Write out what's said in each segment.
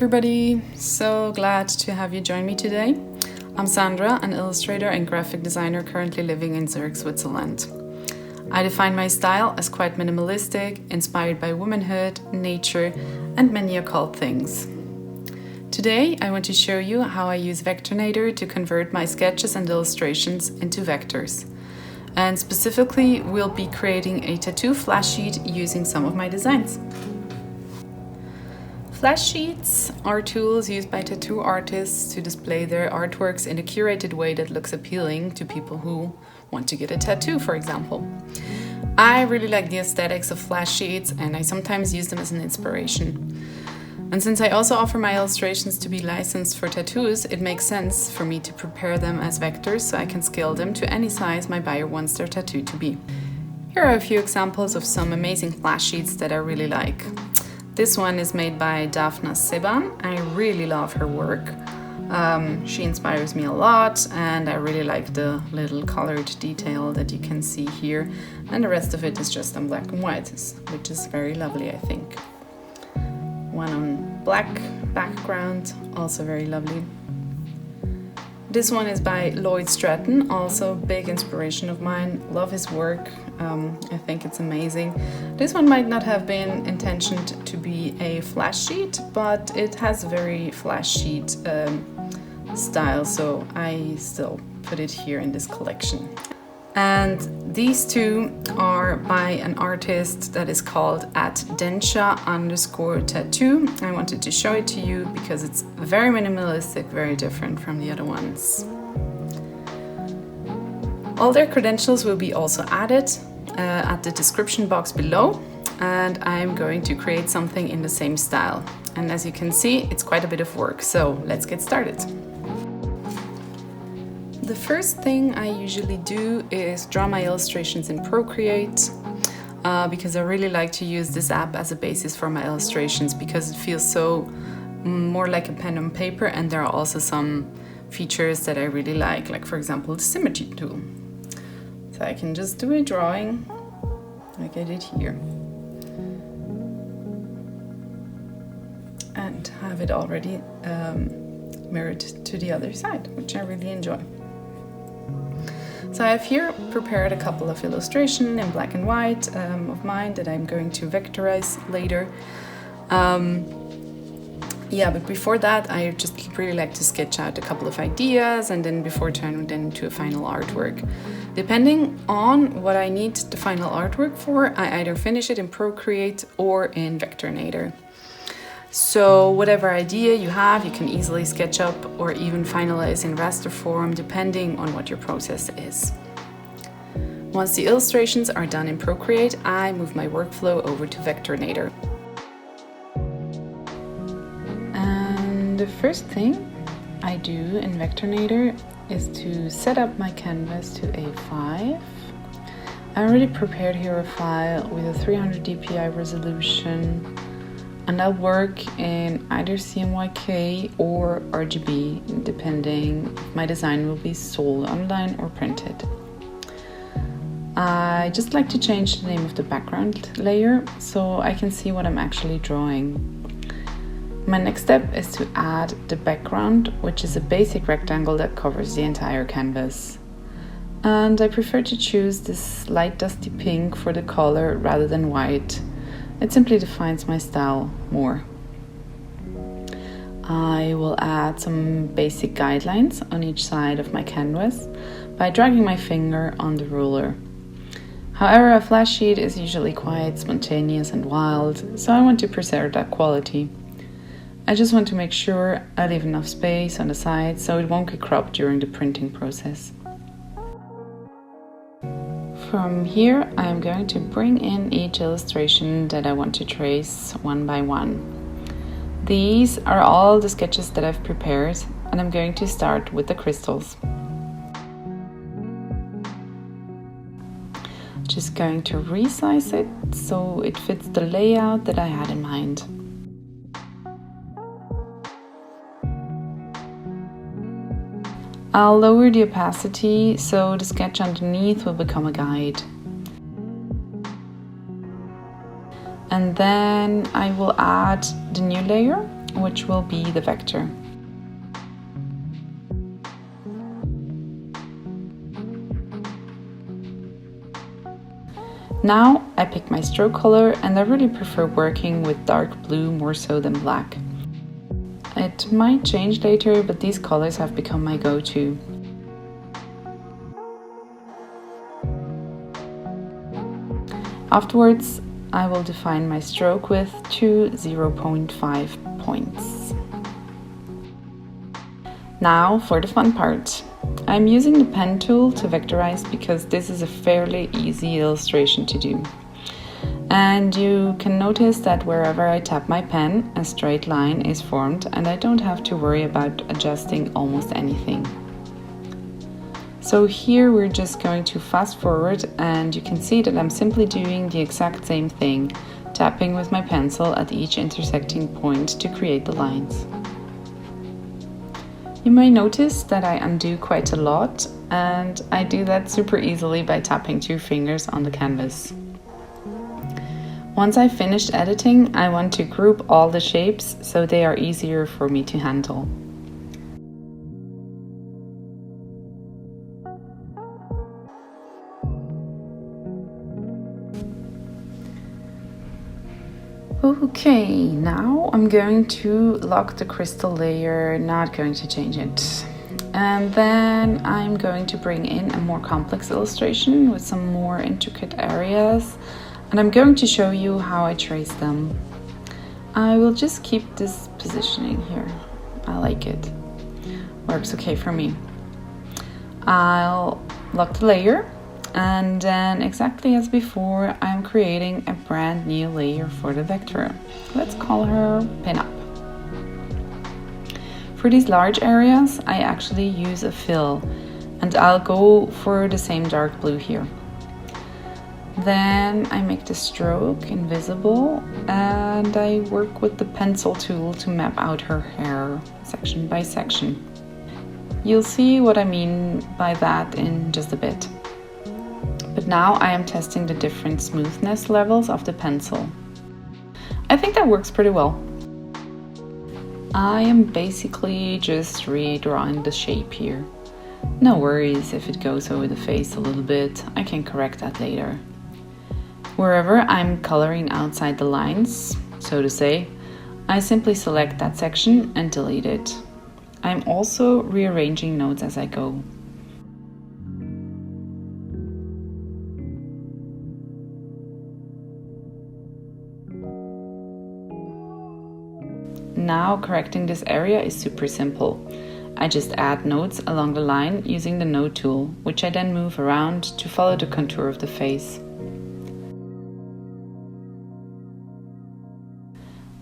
everybody, so glad to have you join me today. I'm Sandra, an illustrator and graphic designer currently living in Zurich, Switzerland. I define my style as quite minimalistic, inspired by womanhood, nature, and many occult things. Today I want to show you how I use Vectornator to convert my sketches and illustrations into vectors. And specifically, we'll be creating a tattoo flash sheet using some of my designs. Flash sheets are tools used by tattoo artists to display their artworks in a curated way that looks appealing to people who want to get a tattoo, for example. I really like the aesthetics of flash sheets and I sometimes use them as an inspiration. And since I also offer my illustrations to be licensed for tattoos, it makes sense for me to prepare them as vectors so I can scale them to any size my buyer wants their tattoo to be. Here are a few examples of some amazing flash sheets that I really like. This one is made by Daphna Seban. I really love her work. She inspires me a lot and I really like the little colored detail that you can see here. And the rest of it is just on black and white, which is very lovely, I think. One on black background, also very lovely. This one is by Lloyd Stratton, also big inspiration of mine. Love his work. I think it's amazing. This one might not have been intentioned to be a flash sheet, but it has a very flash sheet style, so I still put it here in this collection. And these two are by an artist that is called @densha_tattoo. I wanted to show it to you because it's very minimalistic, very different from the other ones. All their credentials will be also added at the description box below, and I'm going to create something in the same style. And as you can see, it's quite a bit of work, so let's get started. The first thing I usually do is draw my illustrations in Procreate because I really like to use this app as a basis for my illustrations because it feels so more like a pen on paper, and there are also some features that I really like for example the symmetry tool. So I can just do a drawing like I did here and have it already mirrored to the other side, which I really enjoy. So I have here prepared a couple of illustrations in black and white of mine that I'm going to vectorize later. But before that I just really like to sketch out a couple of ideas and then before turning them into a final artwork. Depending on what I need the final artwork for, I either finish it in Procreate or in Vectornator. So whatever idea you have, you can easily sketch up or even finalize in raster form depending on what your process is. Once the illustrations are done in Procreate, I move my workflow over to Vectornator. And the first thing I do in Vectornator is to set up my canvas to A5. I already prepared here a file with a 300 dpi resolution. And I'll work in either CMYK or RGB, depending if my design will be sold online or printed. I just like to change the name of the background layer so I can see what I'm actually drawing. My next step is to add the background, which is a basic rectangle that covers the entire canvas. And I prefer to choose this light dusty pink for the color rather than white. It simply defines my style more. I will add some basic guidelines on each side of my canvas by dragging my finger on the ruler. However, a flash sheet is usually quite spontaneous and wild, so I want to preserve that quality. I just want to make sure I leave enough space on the sides so it won't get cropped during the printing process. From here, I am going to bring in each illustration that I want to trace one by one. These are all the sketches that I've prepared, and I'm going to start with the crystals. Just going to resize it so it fits the layout that I had in mind. I'll lower the opacity so the sketch underneath will become a guide. And then I will add the new layer which will be the vector. Now I pick my stroke color, and I really prefer working with dark blue more so than black. It might change later, but these colors have become my go-to. Afterwards, I will define my stroke width to 0.5 points. Now for the fun part. I'm using the pen tool to vectorize because this is a fairly easy illustration to do. And you can notice that wherever I tap my pen, a straight line is formed and I don't have to worry about adjusting almost anything. So here we're just going to fast forward, and you can see that I'm simply doing the exact same thing, tapping with my pencil at each intersecting point to create the lines. You may notice that I undo quite a lot, and I do that super easily by tapping 2 fingers on the canvas. Once I've finished editing, I want to group all the shapes so they are easier for me to handle. Okay, now I'm going to lock the crystal layer, not going to change it. And then I'm going to bring in a more complex illustration with some more intricate areas. And I'm going to show you how I trace them. I will just keep this positioning here. I like it. Works okay for me. I'll lock the layer. And then, exactly as before, I'm creating a brand new layer for the vector. Let's call her Pinup. For these large areas, I actually use a fill, and I'll go for the same dark blue here. Then I make the stroke invisible, and I work with the pencil tool to map out her hair section by section. You'll see what I mean by that in just a bit. But now I am testing the different smoothness levels of the pencil. I think that works pretty well. I am basically just redrawing the shape here. No worries if it goes over the face a little bit, I can correct that later. Wherever I'm coloring outside the lines, so to say, I simply select that section and delete it. I'm also rearranging notes as I go. Now correcting this area is super simple. I just add nodes along the line using the node tool, which I then move around to follow the contour of the face.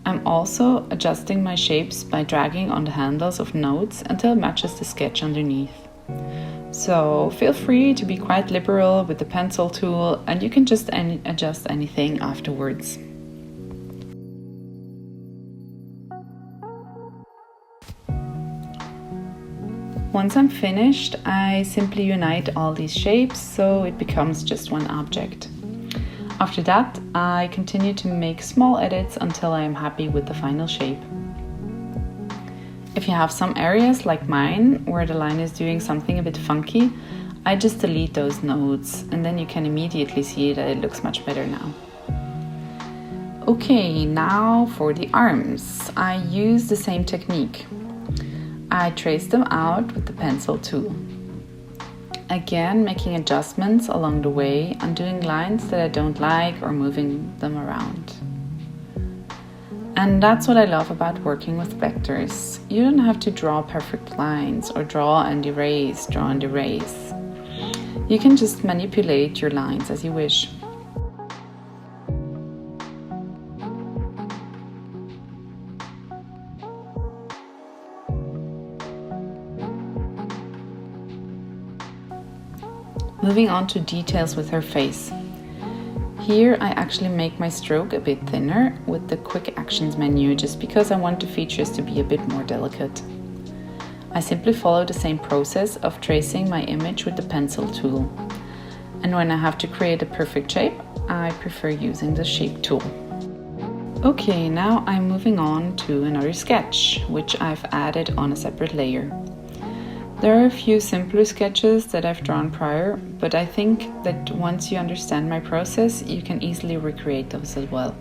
I'm also adjusting my shapes by dragging on the handles of nodes until it matches the sketch underneath. So feel free to be quite liberal with the pencil tool, and you can just adjust anything afterwards. Once I'm finished, I simply unite all these shapes so it becomes just one object. After that, I continue to make small edits until I am happy with the final shape. If you have some areas like mine where the line is doing something a bit funky, I just delete those nodes, and then you can immediately see that it looks much better now. Okay, now for the arms. I use the same technique. I trace them out with the pencil tool. Again, making adjustments along the way, undoing lines that I don't like or moving them around. And that's what I love about working with vectors. You don't have to draw perfect lines or draw and erase. You can just manipulate your lines as you wish. Moving on to details with her face. Here I actually make my stroke a bit thinner with the quick actions menu, just because I want the features to be a bit more delicate. I simply follow the same process of tracing my image with the pencil tool. And when I have to create a perfect shape, I prefer using the shape tool. Okay, now I'm moving on to another sketch, which I've added on a separate layer. There are a few simpler sketches that I've drawn prior, but I think that once you understand my process, you can easily recreate those as well.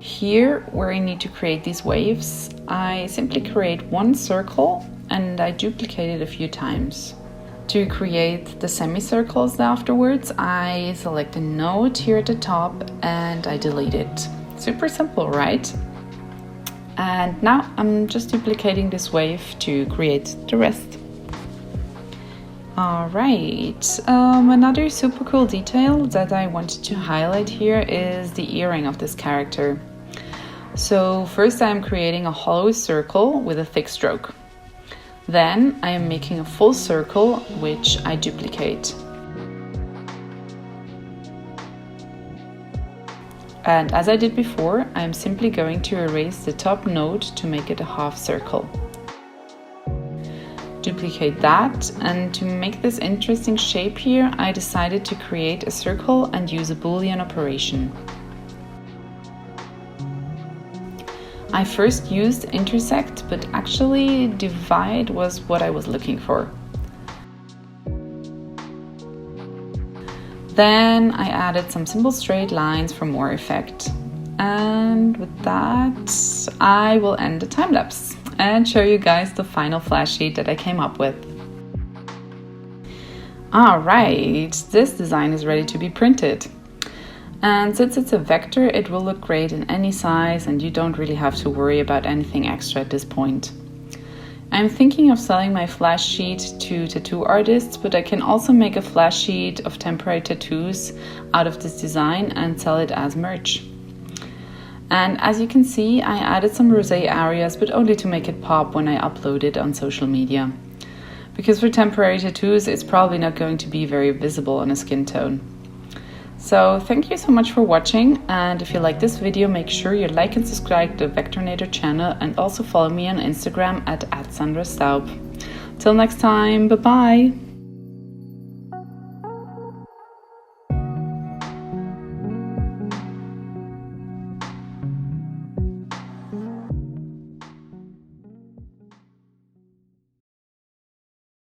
Here, where I need to create these waves, I simply create one circle and I duplicate it a few times. To create the semicircles afterwards, I select a node here at the top and I delete it. Super simple, right? And now I'm just duplicating this wave to create the rest. Alright, another super cool detail that I wanted to highlight here is the earring of this character. So first I am creating a hollow circle with a thick stroke. Then I am making a full circle, which I duplicate. And as I did before, I am simply going to erase the top node to make it a half circle. Duplicate that, and to make this interesting shape here, I decided to create a circle and use a Boolean operation. I first used intersect, but actually divide was what I was looking for. Then I added some simple straight lines for more effect. And with that, I will end the time lapse and show you guys the final flash sheet that I came up with. Alright, this design is ready to be printed. And since it's a vector, it will look great in any size and you don't really have to worry about anything extra at this point. I'm thinking of selling my flash sheet to tattoo artists, but I can also make a flash sheet of temporary tattoos out of this design and sell it as merch. And as you can see, I added some rosé areas, but only to make it pop when I upload it on social media. Because for temporary tattoos, it's probably not going to be very visible on a skin tone. So thank you so much for watching, and if you like this video, make sure you like and subscribe to the Vectornator channel and also follow me on Instagram at Sandra Staub. Till next time, bye bye!